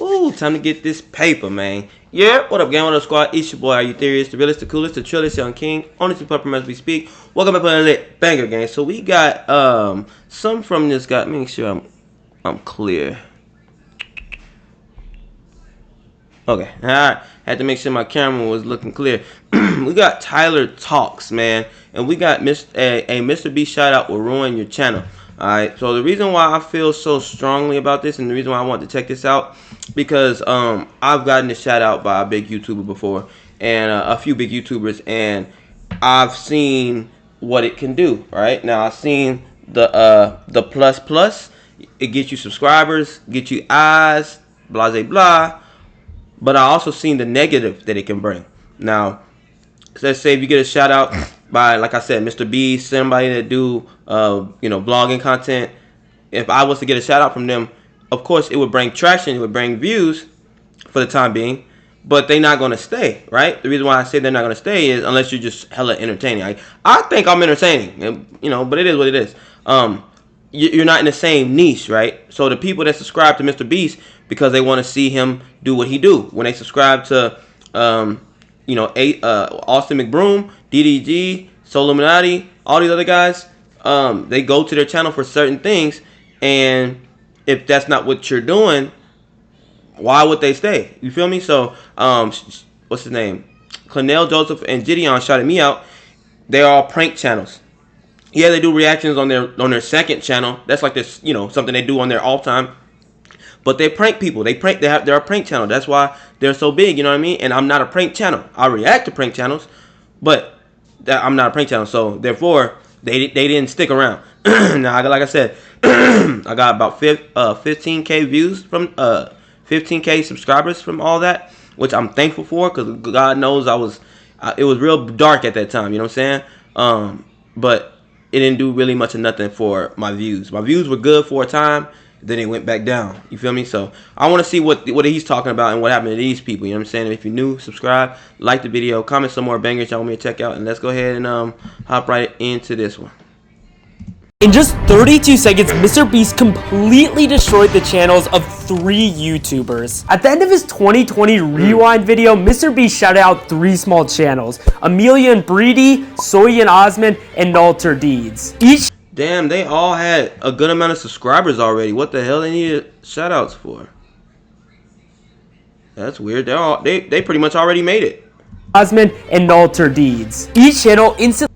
Ooh, time to get this paper, man. Yeah, what up, gang? What up, squad? It's your boy, Are You Theorious? The realest, the coolest, the trillest, young king. Honestly, pupper as we speak. Welcome back to the lit banger, gang. So we got some from this guy. Make sure I'm clear. Okay, alright. Had to make sure my camera was looking clear. We got Tyler Talks, man, and we got a MrBeast shout out will ruin your channel. Alright, so the reason why I feel so strongly about this and the reason why I want to check this out, because I've gotten a shout out by a big YouTuber before, and a few big YouTubers, and I've seen what it can do. Right now, I've seen the plus. It gets you subscribers, get you eyes, blah blah blah. But I also seen the negative that it can bring. Now, let's say if you get a shout out by, like I said, MrBeast, somebody that do blogging content. If I was to get a shout out from them, of course it would bring traction, it would bring views for the time being, but they're not gonna stay, right? The reason why I say they're not gonna stay is unless you're just hella entertaining. I think I'm entertaining, and, but it is what it is. You're not in the same niche, right? So the people that subscribe to MrBeast because they want to see him do what he do. When they subscribe to Austin McBroom, DDG, Soul Illuminati, all these other guys, they go to their channel for certain things, and if that's not what you're doing, why would they stay? You feel me? So what's his name? Clennell, Joseph, and Gideon shouted me out. They're all prank channels. Yeah, they do reactions on their second channel. That's like this, something they do on their all time. But they prank people. They're a prank channel. That's why they're so big. You know what I mean? And I'm not a prank channel. I react to prank channels, but I'm not a prank channel. So therefore, they didn't stick around. Now, like I said, I got about 15K views from 15K subscribers from all that, which I'm thankful for, because God knows it was real dark at that time. You know what I'm saying? But it didn't do really much of nothing for my views. My views were good for a time, then it went back down. You feel me? So I want to see what he's talking about and what happened to these people. You know what I'm saying? And if you're new, subscribe, like the video, comment some more bangers y'all want me to check out, and let's go ahead and hop right into this one. In just 32 seconds, MrBeast completely destroyed the channels of 3 YouTubers. At the end of his 2020 Rewind video, MrBeast shouted out 3 small channels: Amelia and Breedy, Soy and Osmond, and Nalter Deeds. Damn, they all had a good amount of subscribers already. What the hell they needed shoutouts for? That's weird. They pretty much already made it. Osmond and Nalter Deeds. Each channel instantly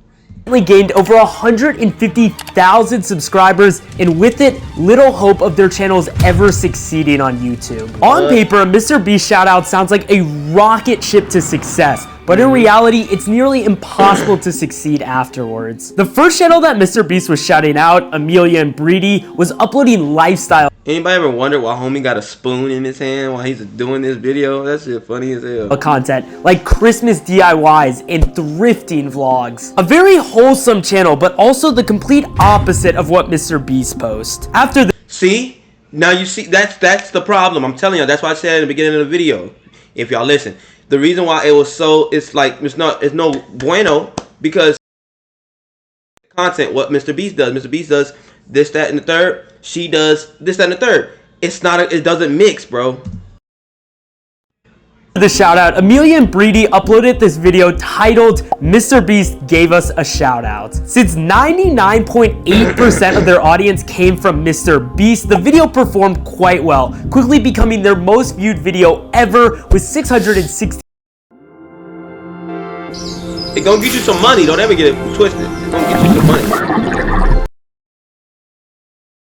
gained over 150,000 subscribers, and with it, little hope of their channels ever succeeding on YouTube. On paper, a MrBeast shoutout sounds like a rocket ship to success, but in reality, it's nearly impossible to succeed afterwards. The first channel that MrBeast was shouting out, Amelia and Breedy, was uploading lifestyle. Anybody ever wonder why homie got a spoon in his hand while he's doing this video? That shit funny as hell. Content like Christmas DIYs and thrifting vlogs. A very wholesome channel, but also the complete opposite of what MrBeast posts. After the now you see, that's the problem. I'm telling you, that's why I said at the beginning of the video. If y'all listen, the reason why it was it's no bueno, because content, what MrBeast does this, that, and the third. She does this, that, and the third. It doesn't mix, bro. The shout out, Amelia and Breedy uploaded this video titled MrBeast Gave Us a Shout Out. Since 99.8% of their audience came from MrBeast, the video performed quite well, quickly becoming their most viewed video ever with 660. It's gonna get you some money. Don't ever get it twisted. It's gonna get you some money.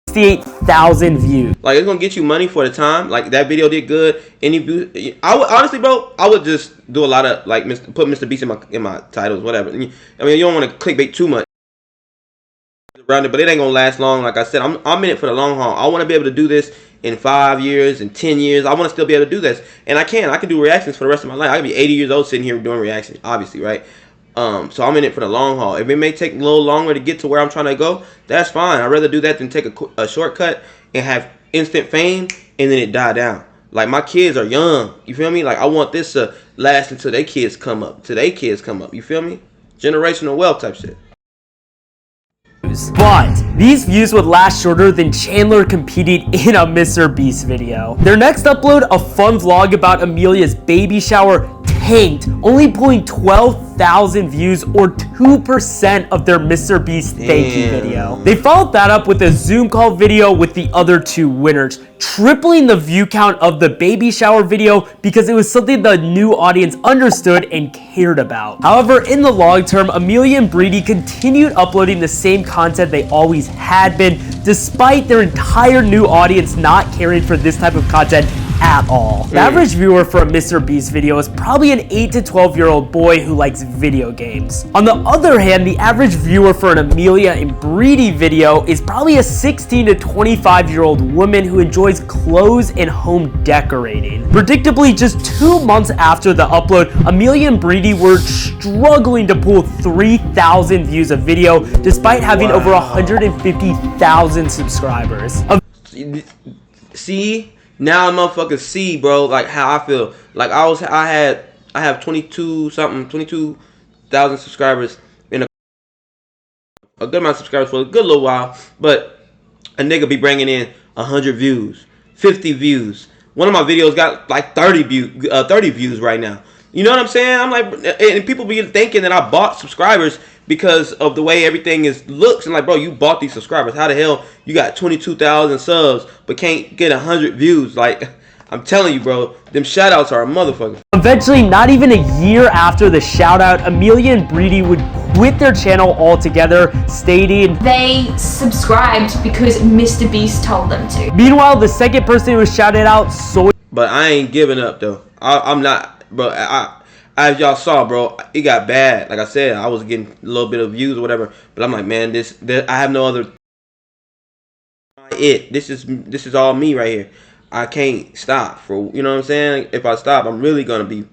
68,000 views. Like, it's gonna get you money for the time. Like, that video did good. Any views? I would honestly, bro, I would just do a lot of put MrBeast in my titles, whatever. I mean, you don't want to clickbait too much around it, but it ain't gonna last long. Like I said, I'm in it for the long haul. I want to be able to do this in 5 years and 10 years. I want to still be able to do this, and I can do reactions for the rest of my life. I can be 80 years old sitting here doing reactions, obviously, right? So I'm in it for the long haul. If it may take a little longer to get to where I'm trying to go, that's fine. I'd rather do that than take a shortcut and have instant fame and then it die down. Like, my kids are young. You feel me? Like, I want this to last until their kids come up. You feel me? Generational wealth type shit. But These views would last shorter than Chandler competing in a MrBeast video. Their next upload, a fun vlog about Amelia's baby shower, tanked, only pulling 12,000 views or 2% of their MrBeast thank you video. They followed that up with a Zoom call video with the other two winners, tripling the view count of the baby shower video because it was something the new audience understood and cared about. However, in the long term, Amelia and Breedy continued uploading the same content they always had been, despite their entire new audience not caring for this type of content at all. The average viewer for a MrBeast video is probably an 8 to 12-year-old boy who likes video games. On the other hand, the average viewer for an Amelia and Breedy video is probably a 16 to 25-year-old woman who enjoys clothes and home decorating. Predictably, just 2 months after the upload, Amelia and Breedy were struggling to pull 3,000 views a video despite having over 150,000 subscribers. See? Now I motherfucking see, bro, like how I feel. Like I have 22,000 subscribers in a good amount of subscribers for a good little while, but a nigga be bringing in 100 views, 50 views. One of my videos got like 30 views right now. You know what I'm saying? I'm like, and people be thinking that I bought subscribers because of the way everything looks, and like, bro, you bought these subscribers. How the hell you got 22,000 subs but can't get 100 views? Like, I'm telling you, bro, them shoutouts are a motherfucker. Eventually, not even a year after the shoutout, Amelia and Breedy would quit their channel altogether, stating they subscribed because MrBeast told them to. Meanwhile, the second person who was shouted out, But I ain't giving up though. I'm not, bro. As y'all saw, bro, it got bad. Like I said, I was getting a little bit of views or whatever. But I'm like, man, I have no other. This is all me right here. I can't stop. You know what I'm saying? If I stop, I'm really gonna be,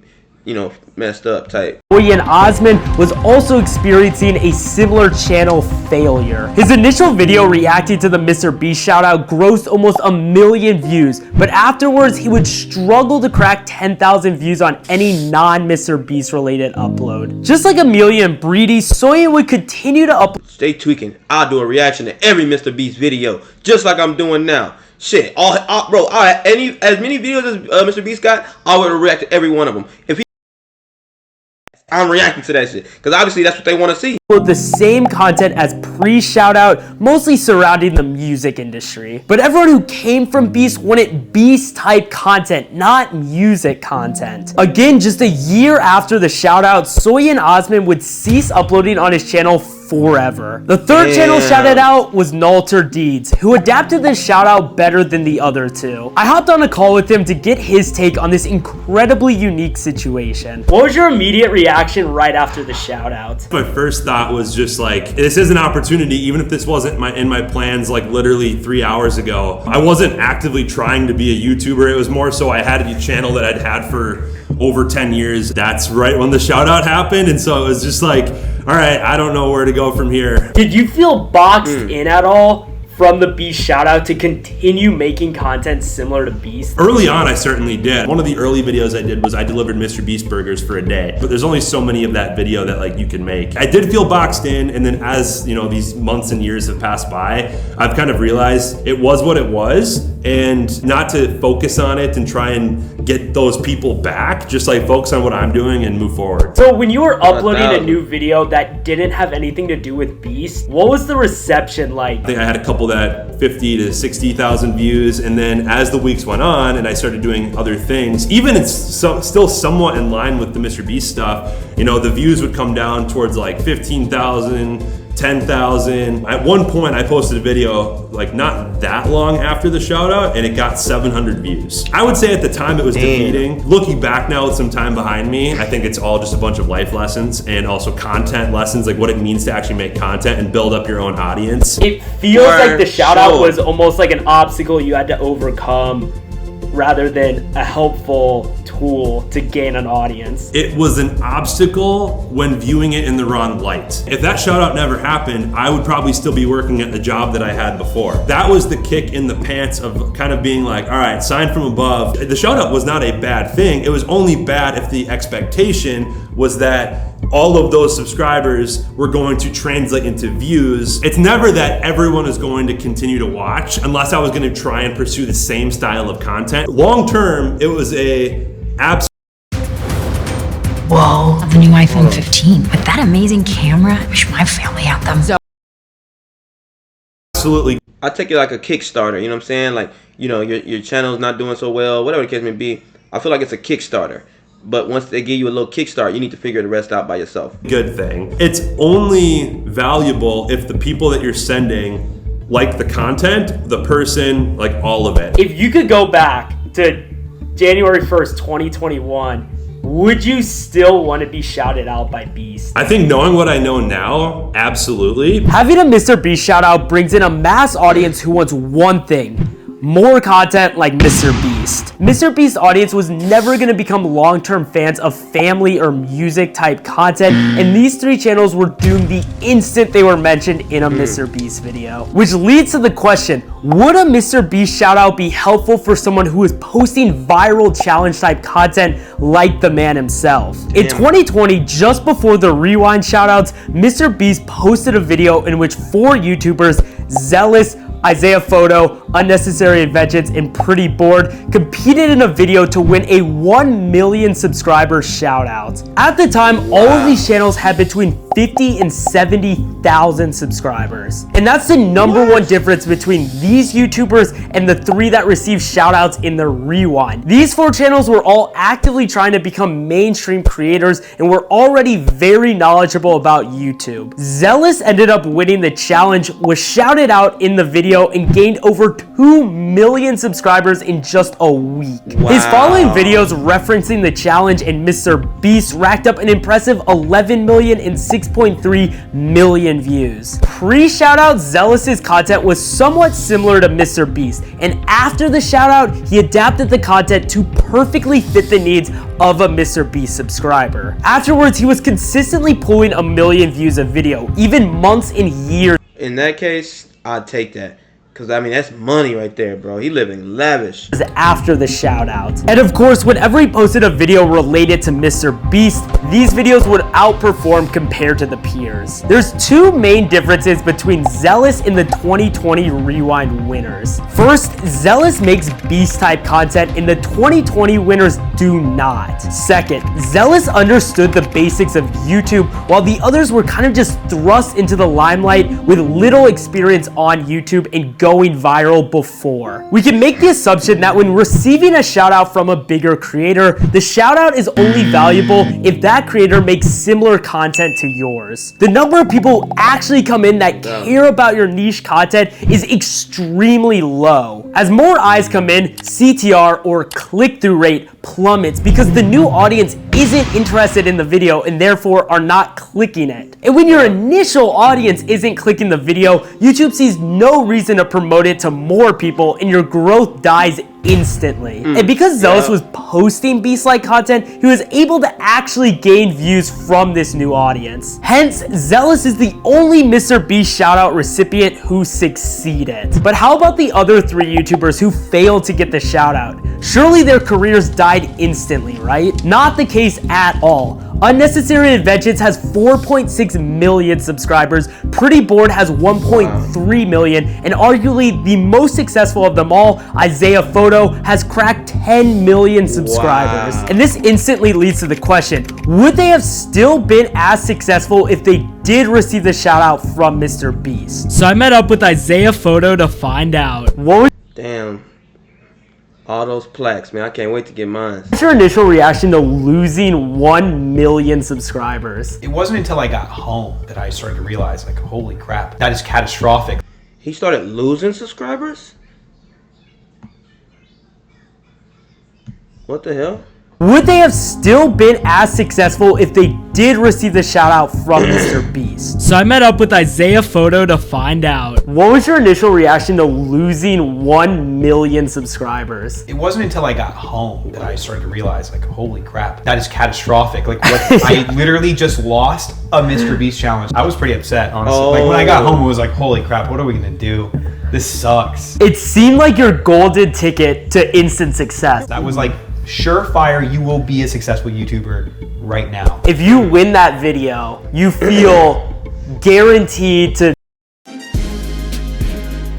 you know, messed up type. Ian Osman was also experiencing a similar channel failure. His initial video reacting to the MrBeast shoutout grossed almost 1 million views, but afterwards he would struggle to crack 10,000 views on any non-MrBeast related upload. Just like Amelia and Breedy, Soyan would continue to upload. Stay tweaking. I'll do a reaction to every MrBeast video, just like I'm doing now. Shit, as many videos as MrBeast got, I would react to every one of them. I'm reacting to that shit because obviously that's what they want to see. The same content as pre-shoutout, mostly surrounding the music industry. But everyone who came from Beast wanted Beast-type content, not music content. Again, just a year after the shoutout, Soyan Osman would cease uploading on his channel forever. The third channel shouted out was Nalter Deeds, who adapted this shoutout better than the other two. I hopped on a call with him to get his take on this incredibly unique situation. What was your immediate reaction right after the shoutout? My first thought was just like, this is an opportunity, even if this wasn't in my plans like literally 3 hours ago. I wasn't actively trying to be a YouTuber. It was more so I had a channel that I'd had for over 10 years. That's right when the shout out happened. And so it was just like, all right, I don't know where to go from here. Did you feel boxed in at all from the Beast shoutout to continue making content similar to Beast? Early on, I certainly did. One of the early videos I did was I delivered MrBeast burgers for a day, but there's only so many of that video that like you can make. I did feel boxed in, and then as you know, these months and years have passed by, I've kind of realized it was what it was, and not to focus on it and try and get those people back, just like focus on what I'm doing and move forward. So when you were uploading a new video that didn't have anything to do with Beast, what was the reception like? I think I had a couple that 50 to 60,000 views, and then as the weeks went on and I started doing other things, even it's still somewhat in line with the MrBeast stuff, you know, the views would come down towards like 15,000, 10,000. At one point I posted a video like not that long after the shout out and it got 700 views. I would say at the time it was defeating. Looking back now with some time behind me, I think it's all just a bunch of life lessons and also content lessons, like what it means to actually make content and build up your own audience. It feels like the shout out was almost like an obstacle you had to overcome rather than a helpful tool to gain an audience. It was an obstacle when viewing it in the wrong light. If that shout out never happened, I would probably still be working at the job that I had before. That was the kick in the pants of kind of being like, all right, sign from above. The shout out was not a bad thing. It was only bad if the expectation was that all of those subscribers were going to translate into views. It's never that everyone is going to continue to watch unless I was going to try and pursue the same style of content. Long term, it was a absolute. Whoa, the new iPhone 15. With that amazing camera, I wish my family had them. Absolutely. I take it like a Kickstarter, you know what I'm saying? Like, you know, your channel's not doing so well, whatever the case may be. I feel like it's a Kickstarter. But once they give you a little kickstart, you need to figure the rest out by yourself. Good thing. It's only valuable if the people that you're sending like the content, the person, like all of it. If you could go back to January 1st, 2021, would you still want to be shouted out by Beast? I think knowing what I know now, absolutely. Having a MrBeast shout out brings in a mass audience who wants one thing: more content like MrBeast. MrBeast's audience was never going to become long-term fans of family or music type content, and these three channels were doomed the instant they were mentioned in a MrBeast video. Which leads to the question, would a MrBeast shout out be helpful for someone who is posting viral challenge type content like the man himself? In 2020, just before the rewind shout outs, MrBeast posted a video in which 4 YouTubers, Zealous, Isaiah Photo, Unnecessary Inventions, and Pretty Bored competed in a video to win a 1 million subscriber shout out. At the time, all of these channels had between 50 and 70,000 subscribers. And that's the number one difference between these YouTubers and the 3 that received shout outs in the rewind. These 4 channels were all actively trying to become mainstream creators and were already very knowledgeable about YouTube. Zealous ended up winning the challenge, was shouted out in the video, and gained over 2 million subscribers in just a week. Wow. His following videos referencing the challenge and MrBeast racked up an impressive 11 million and 6.3 million views. Pre-shoutout, Zealous's content was somewhat similar to MrBeast, and after the shoutout, he adapted the content to perfectly fit the needs of a MrBeast subscriber. Afterwards, he was consistently pulling 1 million views a video, even months and years. In that case, I'd take that. Cause I mean, that's money right there, bro. He living lavish. After the shout out. And of course, whenever he posted a video related to MrBeast, these videos would outperform compared to the peers. There's 2 main differences between Zealous and the 2020 Rewind winners. First, Zealous makes Beast type content and the 2020 winners do not. Second, Zealous understood the basics of YouTube while the others were kind of just thrust into the limelight with little experience on YouTube and going viral before. We can make the assumption that when receiving a shout out from a bigger creator, the shout out is only valuable if that creator makes similar content to yours. The number of people who actually come in that care about your niche content is extremely low. As more eyes come in, CTR or click-through rate plummets because the new audience isn't interested in the video and therefore are not clicking it. And when your initial audience isn't clicking the video, YouTube sees no reason to promote it to more people and your growth dies instantly. And because Zealous was posting Beast-like content, he was able to actually gain views from this new audience. Hence, Zealous is the only MrBeast shoutout recipient who succeeded. But how about the other 3 YouTubers who failed to get the shoutout? Surely their careers died instantly, right? Not the case at all. Unnecessary Inventions has 4.6 million subscribers, Pretty Bored has 1.3 million, and arguably the most successful of them all, Isaiah Photo, has cracked 10 million subscribers. And this instantly leads to the question, would they have still been as successful if they did receive the shout out from MrBeast? So I met up with Isaiah Photo to find out. What was Damn. All those plaques, man. I can't wait to get mine. your initial reaction to losing 1 million subscribers? It wasn't until I got home that I started to realize, like, holy crap, that is catastrophic. He started losing subscribers? What the hell? Would they have still been as successful if they did receive the shout out from MrBeast? So I met up with Isaiah Photo to find out. What was your initial reaction to losing 1 million subscribers? It wasn't until I got home that I started to realize, like, holy crap, that is catastrophic. Like, what, I literally just lost a MrBeast challenge. I was pretty upset, honestly. Like, when I got home, it was like, holy crap, what are we gonna do? This sucks. It seemed like your golden ticket to instant success. That was like surefire you will be a successful YouTuber right now. If you win that video, you feel guaranteed to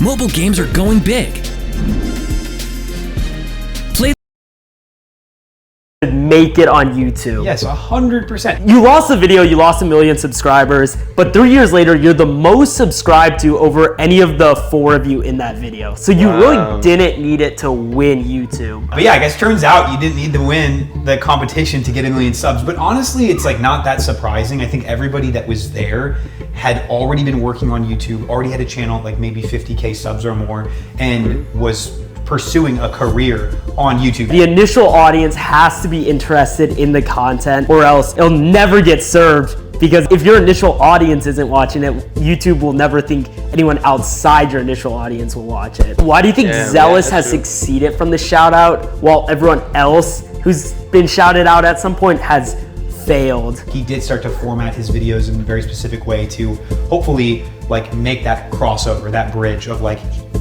Mobile games are going big. Play make it on YouTube. Yes, 100%. You lost the video, you lost 1 million subscribers, but 3 years later, you're the most subscribed to over any of the 4 of you in that video. So you really didn't need it to win YouTube. But yeah, I guess turns out you didn't need to win the competition to get 1 million subs. But honestly, it's like not that surprising. I think everybody that was there had already been working on YouTube, already had a channel like maybe 50K subs or more, and was pursuing a career on YouTube. The initial audience has to be interested in the content or else it'll never get served, because if your initial audience isn't watching it, YouTube will never think anyone outside your initial audience will watch it. Why do you think Zealous has succeeded from the shout out while everyone else who's been shouted out at some point has failed? He did start to format his videos in a very specific way to hopefully like make that crossover, that bridge of like,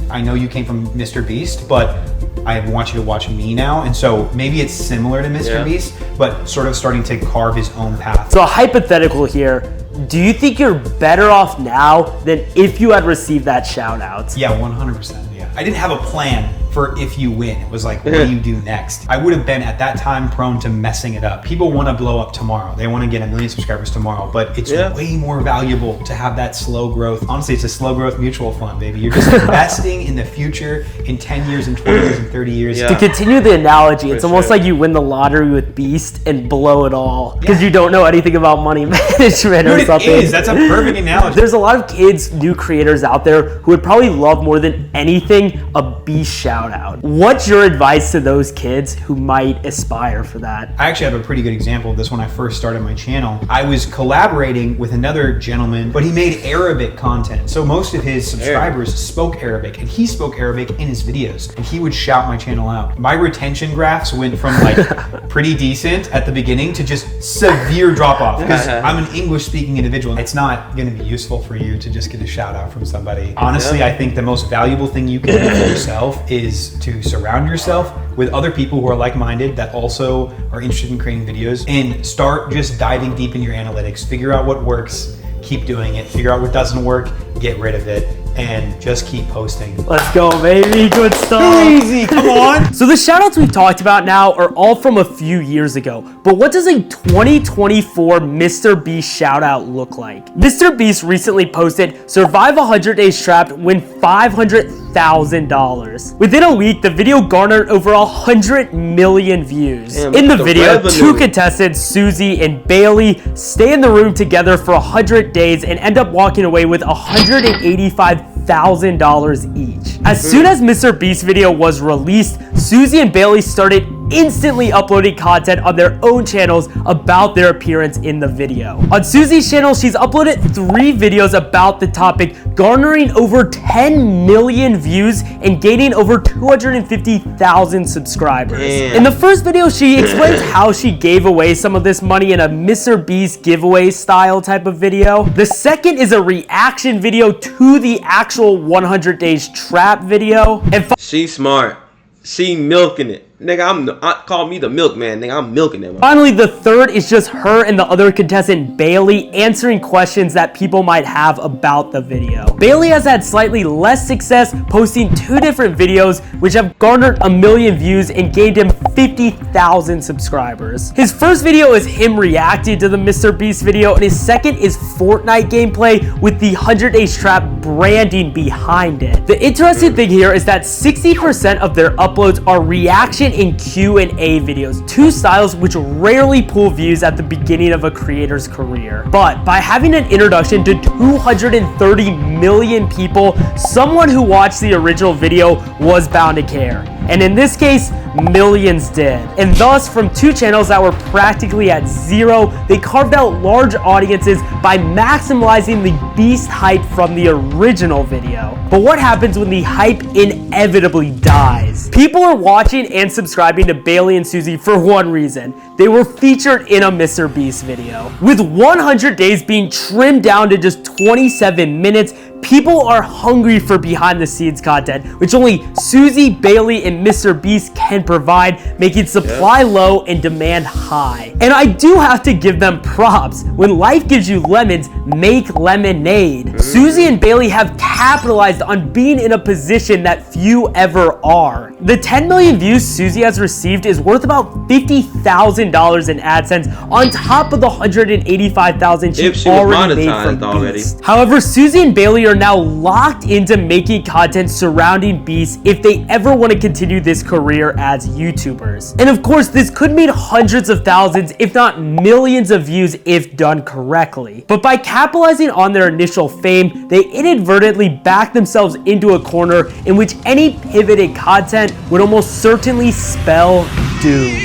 I know you came from MrBeast, but I want you to watch me now. And so maybe it's similar to MrBeast, but sort of starting to carve his own path. So a hypothetical here, do you think you're better off now than if you had received that shout out? Yeah, 100%. Yeah. I didn't have a plan for if you win. It was like, what do you do next? I would have been at that time prone to messing it up. People want to blow up tomorrow. They want to get 1 million subscribers tomorrow, but it's way more valuable to have that slow growth. Honestly, it's a slow growth mutual fund, baby. You're just investing in the future in 10 years and 20 years and 30 years. To continue the analogy, it's almost like you win the lottery with Beast and blow it all because you don't know anything about money management or something. It is. That's a perfect analogy. There's a lot of kids, new creators out there who would probably love more than anything a Beast shout out. What's your advice to those kids who might aspire for that? I actually have a pretty good example of this when I first started my channel. I was collaborating with another gentleman, but he made Arabic content. So most of his subscribers spoke Arabic, and he spoke Arabic in his videos, and he would shout my channel out. My retention graphs went from like pretty decent at the beginning to just severe drop off because I'm an English speaking individual. It's not going to be useful for you to just get a shout out from somebody. Honestly, I think the most valuable thing you can do for yourself is to surround yourself with other people who are like-minded that also are interested in creating videos, and start just diving deep in your analytics. Figure out what works, keep doing it. Figure out what doesn't work, get rid of it, and just keep posting. Let's go, baby. Good stuff. Easy, come on. So the shoutouts we've talked about now are all from a few years ago, but what does a 2024 MrBeast shoutout look like? MrBeast recently posted, "Survive 100 days trapped, win $500,000. Within a week, the video garnered over 100 million views. In the video, two contestants, Susie and Bailey, stay in the room together for 100 days and end up walking away with $185,000 each. As soon as MrBeast's video was released, Susie and Bailey started instantly uploading content on their own channels about their appearance in the video. On Susie's channel, she's uploaded 3 videos about the topic, garnering over 10 million views and gaining over 250,000 subscribers. In the first video, she explains how she gave away some of this money in a MrBeast giveaway style type of video. The second is a reaction video to the actual 100 days trap video. And she's smart. She milking it. Nigga, call me the milkman. Nigga, I'm milking it. Finally, the third is just her and the other contestant, Bailey, answering questions that people might have about the video. Bailey has had slightly less success, posting 2 different videos, which have garnered 1 million views and gained him 50,000 subscribers. His first video is him reacting to the MrBeast video, and his second is Fortnite gameplay with the 100 Days Trap branding behind it. The interesting thing here is that 60% of their uploads are reaction and Q&A videos, 2 styles which rarely pull views at the beginning of a creator's career. But by having an introduction to 230 million people, someone who watched the original video was bound to care. And in this case, millions did. And thus, from 2 channels that were practically at 0, they carved out large audiences by maximizing the Beast hype from the original video. But what happens when the hype inevitably dies? People are watching and subscribing to Bailey and Susie for one reason. They were featured in a MrBeast video. With 100 days being trimmed down to just 27 minutes, people are hungry for behind the scenes content, which only Susie, Bailey, and MrBeast can can provide, making supply low and demand high. And I do have to give them props. When life gives you lemons, make lemonade. Susie and Bailey have capitalized on being in a position that few ever are. The 10 million views Susie has received is worth about $50,000 in AdSense on top of the $185,000 she already made from Beast. However, Susie and Bailey are now locked into making content surrounding Beast if they ever want to continue this career as YouTubers. And of course, this could mean hundreds of thousands, if not millions of views if done correctly. But by capitalizing on their initial fame, they inadvertently back themselves into a corner in which any pivoted content would almost certainly spell doom.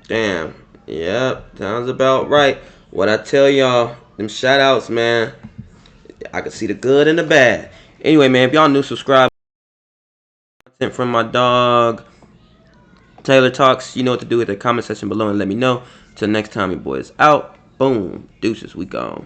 Damn. Yep. Sounds about right. What I tell y'all, them shout outs, man. I can see the good and the bad. Anyway, man, if y'all new, subscribe. Content from my dog Taylor Talks. You know what to do with the comment section below and let me know. Till next time, your boy is out. Boom. Deuces, we gone.